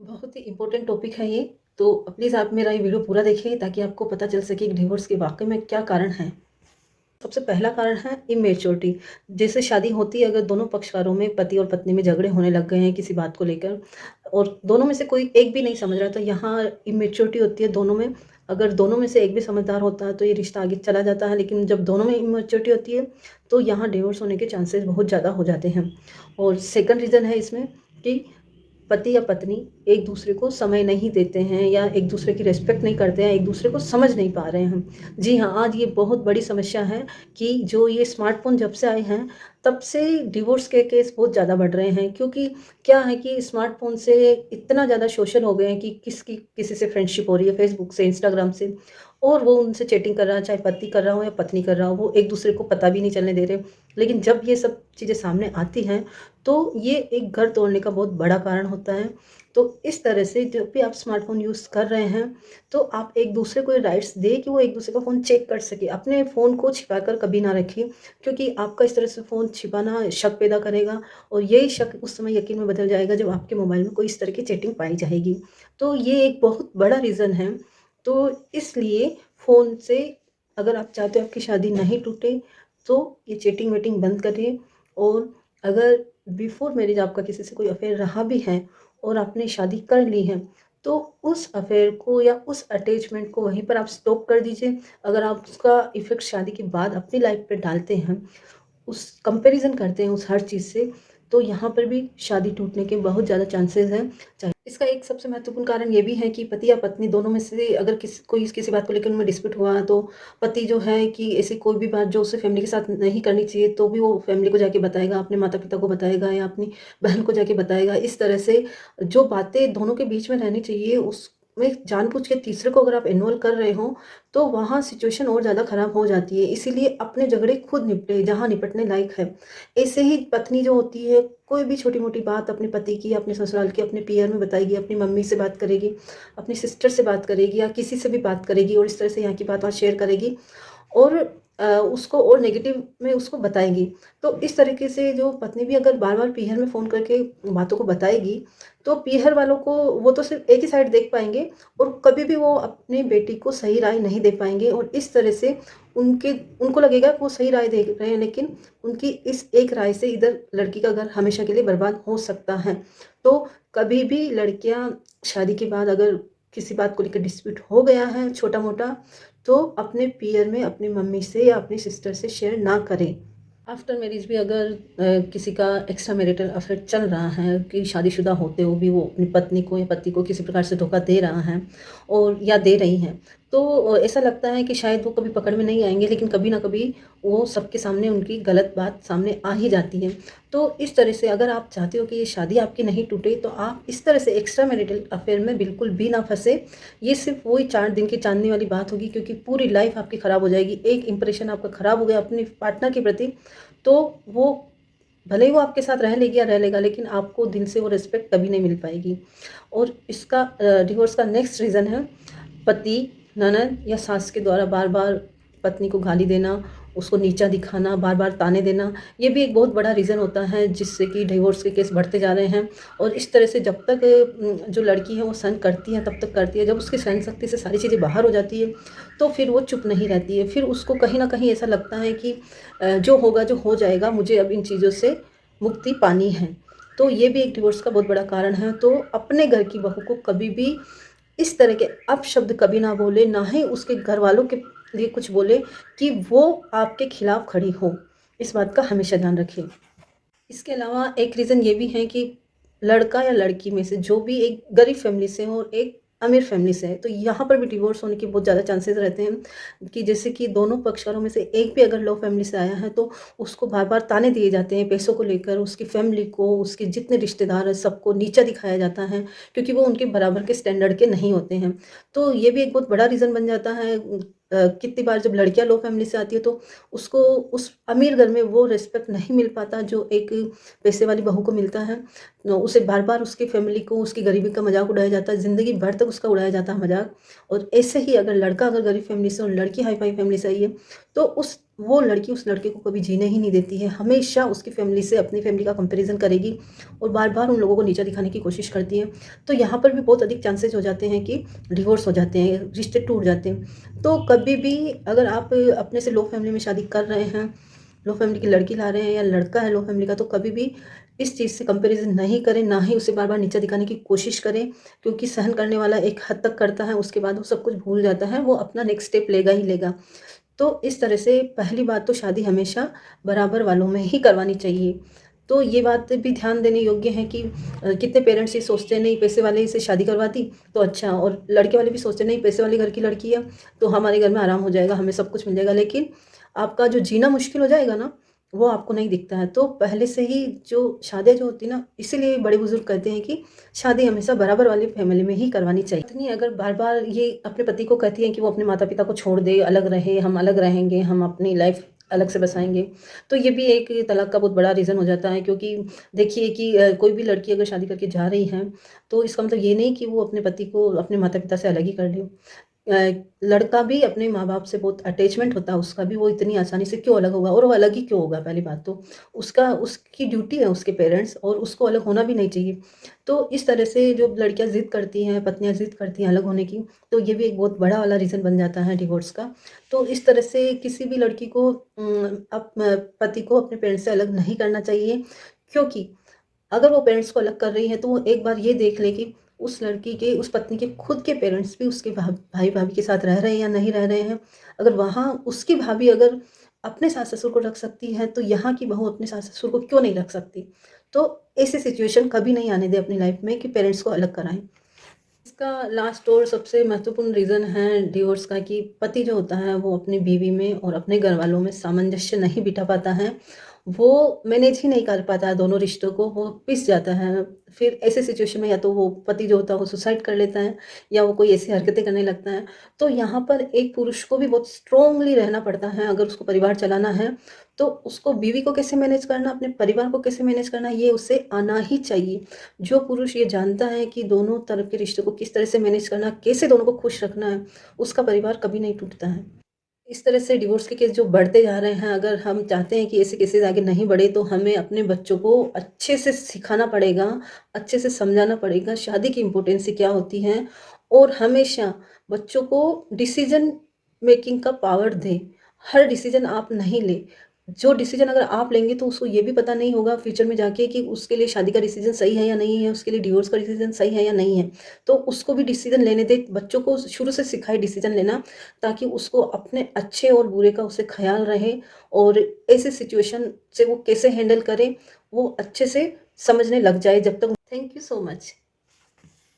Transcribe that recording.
बहुत ही important topic है ये, तो प्लीज़ आप मेरा ये वीडियो पूरा देखिए ताकि आपको पता चल सके कि डिवोर्स के वाक़ई में क्या कारण हैं। सबसे पहला कारण है इमैच्योरिटी। जैसे शादी होती है, अगर दोनों पक्षकारों में पति और पत्नी में झगड़े होने लग गए हैं किसी बात को लेकर और दोनों में से कोई एक भी नहीं समझ रहा, तो यहाँ इमैच्योरिटी होती है दोनों में। अगर दोनों में से एक भी समझदार होता है तो ये रिश्ता आगे चला जाता है, लेकिन जब दोनों में इमैच्योरिटी होती है तो यहाँ डिवोर्स होने के चांसेस बहुत ज़्यादा हो जाते हैं। और सेकंड रीज़न है इसमें कि पति या पत्नी एक दूसरे को समय नहीं देते हैं या एक दूसरे की रिस्पेक्ट नहीं करते हैं, एक दूसरे को समझ नहीं पा रहे हैं। जी हाँ, आज ये बहुत बड़ी समस्या है कि जो ये स्मार्टफ़ोन जब से आए हैं, तब से डिवोर्स के केस बहुत ज़्यादा बढ़ रहे हैं। क्योंकि क्या है कि स्मार्टफ़ोन से इतना ज़्यादा सोशल हो गए हैं कि किसकी किसी से फ्रेंडशिप हो रही है फ़ेसबुक से, इंस्टाग्राम से, और वो उनसे चैटिंग कर रहा है, चाहे पति कर रहा हो या पत्नी कर रहा हो, वो एक दूसरे को पता भी नहीं चलने दे रहे। लेकिन जब ये सब चीज़ें सामने आती हैं, तो ये एक घर तोड़ने का बहुत बड़ा कारण होता है। तो इस तरह से जब भी आप स्मार्टफ़ोन यूज़ कर रहे हैं, तो आप एक दूसरे को ये राइट्स दें कि वो एक दूसरे का फ़ोन चेक कर सके। अपने फ़ोन को छिपा कर कभी ना रखिए, क्योंकि आपका इस तरह से फ़ोन छिपाना शक पैदा करेगा और यही शक उस समय यकीन में बदल जाएगा जब आपके मोबाइल में कोई इस तरह की चैटिंग पाई जाएगी। तो ये एक बहुत बड़ा रीज़न है। तो इसलिए फ़ोन से, अगर आप चाहते हो आपकी शादी नहीं टूटे, तो ये चैटिंग वेटिंग बंद करिए। और अगर बिफ़ोर मैरिज आपका किसी से कोई अफ़ेयर रहा भी है और आपने शादी कर ली है, तो उस अफ़ेयर को या उस अटैचमेंट को वहीं पर आप स्टॉप कर दीजिए। अगर आप उसका इफ़ेक्ट शादी के बाद अपनी लाइफ़ पे डालते हैं, उस कंपैरिज़न करते हैं उस हर चीज़ से, तो यहाँ पर भी शादी टूटने के बहुत ज़्यादा चांसेज़ हैं। चाहे इसका एक सबसे महत्वपूर्ण कारण ये भी है कि पति या पत्नी दोनों में से अगर किसी बात को लेकर उनमें डिस्प्यूट हुआ, तो पति जो है कि ऐसी कोई भी बात जो उसे फैमिली के साथ नहीं करनी चाहिए, तो भी वो फैमिली को जाके बताएगा, अपने माता-पिता को बताएगा या अपनी बहन को जाके बताएगा। इस तरह से जो बातें दोनों के बीच में रहनी चाहिए, उसमें जानबूझ के तीसरे को अगर आप इन्वॉल्व कर रहे हो, तो वहाँ सिचुएशन और ज़्यादा ख़राब हो जाती है। इसीलिए अपने झगड़े खुद निपटें जहाँ निपटने लायक है। ऐसे ही पत्नी जो होती है, कोई भी छोटी-मोटी बात अपने पति की, अपने ससुराल की, अपने पीयर में बताएगी, अपनी मम्मी से बात करेगी, अपनी सिस्टर से बात करेगी या किसी से भी बात करेगी और इस तरह से यहाँ की बात वहाँ शेयर करेगी और उसको और नेगेटिव में उसको बताएँगी। तो इस तरीके से जो पत्नी भी अगर बार-बार पीहर में फ़ोन करके बातों को बताएगी, तो पीहर वालों को वो तो सिर्फ़ एक ही साइड देख पाएँगे और कभी भी वो अपनी बेटी को सही राय नहीं दे पाएँगे और इस तरह से उनके उनको लगेगा कि वो सही राय दे रहे हैं, लेकिन उनकी इस एक राय से इधर लड़की का घर हमेशा के लिए बर्बाद हो सकता है। तो कभी भी लड़कियाँ शादी के बाद अगर किसी बात को लेकर डिस्प्यूट हो गया है छोटा-मोटा, तो अपने पीयर में अपनी मम्मी से या अपनी सिस्टर से शेयर ना करें। आफ्टर मैरिज भी अगर किसी का एक्स्ट्रा मैरिटल अफेयर चल रहा है कि शादीशुदा होते हुए भी वो अपनी पत्नी को या पति को किसी प्रकार से धोखा दे रहा है और या दे रही हैं, तो ऐसा लगता है कि शायद वो कभी पकड़ में नहीं आएँगे, लेकिन कभी ना कभी वो सबके सामने उनकी गलत बात सामने आ ही जाती है। तो इस तरह से अगर आप चाहते हो कि ये शादी आपकी नहीं टूटे, तो आप इस तरह से एक्स्ट्रा मैरिटल अफेयर में बिल्कुल भी ना फँसे। ये सिर्फ़ वही 4 दिन की चाँदनी वाली बात होगी, क्योंकि पूरी लाइफ़ आपकी ख़राब हो जाएगी। एक इंप्रेशन आपका ख़राब हो गया अपने पार्टनर के प्रति, तो वो भले ही वो आपके साथ रह लेगी या रह लेगा, लेकिन आपको दिल से वो रिस्पेक्ट कभी नहीं मिल पाएगी। और इसका डिवोर्स का नेक्स्ट रीज़न है पति, ननद या सास के द्वारा बार-बार पत्नी को गाली देना, उसको नीचा दिखाना, बार-बार ताने देना। ये भी एक बहुत बड़ा रीज़न होता है जिससे कि डिवोर्स के केस बढ़ते जा रहे हैं। और इस तरह से जब तक जो लड़की है वो सहन करती है तब तक करती है, जब उसकी सहन शक्ति से सारी चीज़ें बाहर हो जाती है, तो फिर वो चुप नहीं रहती है। फिर उसको कहीं न कहीं ऐसा लगता है कि जो होगा जो हो जाएगा, मुझे अब इन चीज़ों से मुक्ति पानी है। तो ये भी एक डिवोर्स का बहुत बड़ा कारण है। तो अपने घर की बहू को कभी भी इस तरह के अपशब्द कभी ना बोले, ना ही उसके घरवालों के लिए कुछ बोले कि वो आपके खिलाफ खड़ी हो। इस बात का हमेशा ध्यान रखिए। इसके अलावा एक रीज़न ये भी है कि लड़का या लड़की में से जो भी एक गरीब फैमिली से हो और एक अमीर फैमिली से है, तो यहाँ पर भी डिवोर्स होने के बहुत ज़्यादा चांसेस रहते हैं कि जैसे कि दोनों पक्षकारों में से एक भी अगर लो फैमिली से आया है, तो उसको बार-बार ताने दिए जाते हैं पैसों को लेकर, उसकी फैमिली को, उसके जितने रिश्तेदार हैं सबको नीचा दिखाया जाता है, क्योंकि वो उनके बराबर के स्टैंडर्ड के नहीं होते हैं। तो ये भी एक बहुत बड़ा रीज़न बन जाता है। कितनी बार जब लड़कियाँ लो फैमिली से आती है, तो उसको उस अमीर घर में वो रिस्पेक्ट नहीं मिल पाता जो एक पैसे वाली बहू को मिलता है। उसे बार-बार उसकी फ़ैमिली को उसकी गरीबी का मज़ाक उड़ाया जाता है, ज़िंदगी भर तक उसका उड़ाया जाता है मज़ाक। और ऐसे ही अगर लड़का अगर गरीब फ़ैमिली से और लड़की हाई-फ़ाई फ़ैमिली से आई है, तो उस वो लड़की उस लड़के को कभी जीने ही नहीं देती है, हमेशा उसकी फैमिली से अपनी फैमिली का कंपैरिज़न करेगी और बार-बार उन लोगों को नीचा दिखाने की कोशिश करती है। तो यहाँ पर भी बहुत अधिक चांसेस हो जाते हैं कि डिवोर्स हो जाते हैं, रिश्ते टूट जाते हैं। तो कभी भी अगर आप अपने से लो फैमिली में शादी कर रहे हैं, लो फैमिली की लड़की ला रहे हैं या लड़का है लो फैमिली का, तो कभी भी इस चीज़ से कंपैरिज़न नहीं करें, ना ही उसे बार-बार नीचा दिखाने की कोशिश करें, क्योंकि सहन करने वाला एक हद तक करता है, उसके बाद वो सब कुछ भूल जाता है, वो अपना नेक्स्ट स्टेप लेगा ही लेगा। तो इस तरह से पहली बात तो शादी हमेशा बराबर वालों में ही करवानी चाहिए। तो ये बात भी ध्यान देने योग्य है कि कितने पेरेंट्स ये सोचते हैं नहीं पैसे वाले से शादी करवा दी तो अच्छा, और लड़के वाले भी सोचते हैं नहीं पैसे वाले घर की लड़की है तो हमारे घर में आराम हो जाएगा, हमें सब कुछ मिल जाएगा। लेकिन आपका जो जीना मुश्किल हो जाएगा ना, वो आपको नहीं दिखता है। तो पहले से ही जो शादियाँ जो होती है ना, इसीलिए बड़े-बुज़ुर्ग कहते हैं कि शादी हमेशा बराबर वाली फैमिली में ही करवानी चाहिए। पत्नी अगर बार-बार ये अपने पति को कहती है कि वो अपने माता-पिता को छोड़ दे, अलग रहे, हम अलग रहेंगे, हम अपनी लाइफ़ अलग से बसाएँगे, तो ये भी एक तलाक का बहुत बड़ा रीज़न हो जाता है। क्योंकि देखिए कि कोई भी लड़की अगर शादी करके जा रही है, तो इसका मतलब ये नहीं कि वो अपने पति को अपने माता-पिता से अलग ही कर ले। लड़का भी अपने माँ-बाप से बहुत अटैचमेंट होता है उसका भी, वो इतनी आसानी से क्यों अलग होगा, और वो अलग ही क्यों होगा पहली बात तो। उसकी ड्यूटी है उसके पेरेंट्स, और उसको अलग होना भी नहीं चाहिए। तो इस तरह से जो लड़कियाँ ज़िद करती हैं, पत्नियाँ ज़िद करती हैं अलग होने की, तो ये भी एक बहुत बड़ा वाला रीज़न बन जाता है डिवोर्स का। तो इस तरह से किसी भी लड़की को पति को अपने पेरेंट्स से अलग नहीं करना चाहिए, क्योंकि अगर वो पेरेंट्स को अलग कर रही है तो वो एक बार ये देख ले कि उस लड़की के, उस पत्नी के खुद के पेरेंट्स भी उसके भाई-भाभी के साथ रह रहे हैं या नहीं रह रहे हैं। अगर वहाँ उसकी भाभी अगर अपने सास-ससुर को रख सकती है, तो यहाँ की बहू अपने सास-ससुर को क्यों नहीं रख सकती? तो ऐसी सिचुएशन कभी नहीं आने दें अपनी लाइफ में कि पेरेंट्स को अलग कराएँ। इसका लास्ट और सबसे महत्वपूर्ण रीज़न है डिवोर्स का कि पति जो होता है वो अपनी बीवी में और अपने घरवालों में सामंजस्य नहीं बिठा पाता है। वो मैनेज ही नहीं कर पाता है दोनों रिश्तों को, वो पिस जाता है। फिर ऐसे सिचुएशन में या तो वो पति जो होता है वो सुसाइड कर लेता है या वो कोई ऐसी हरकतें करने लगता है। तो यहाँ पर एक पुरुष को भी बहुत स्ट्रॉन्गली रहना पड़ता है अगर उसको परिवार चलाना है, तो उसको बीवी को कैसे मैनेज करना, अपने परिवार को कैसे मैनेज करना, ये उसे आना ही चाहिए। जो पुरुष ये जानता है कि दोनों तरफ के रिश्तों को किस तरह से मैनेज करना, कैसे दोनों को खुश रखना है, उसका परिवार कभी नहीं टूटता है। इस तरह से डिवोर्स के केस जो बढ़ते जा रहे हैं, अगर हम चाहते हैं कि ऐसे केसेज़ आगे नहीं बढ़े, तो हमें अपने बच्चों को अच्छे से सिखाना पड़ेगा, अच्छे से समझाना पड़ेगा, शादी की इम्पोर्टेंसी क्या होती है, और हमेशा बच्चों को डिसीज़न मेकिंग का पावर दें। हर डिसीज़न आप नहीं लें। जो डिसीज़न अगर आप लेंगे तो उसको ये भी पता नहीं होगा फ्यूचर में जाके कि उसके लिए शादी का डिसीज़न सही है या नहीं है, उसके लिए डिवोर्स का डिसीज़न सही है या नहीं है। तो उसको भी डिसीज़न लेने दें, बच्चों को शुरू से सिखाएँ डिसीज़न लेना, ताकि उसको अपने अच्छे और बुरे का उसे ख़्याल रहे, और ऐसे सिचुएशन से वो कैसे हैंडल करे, वो अच्छे से समझने लग जाए जब तक। Thank you so much.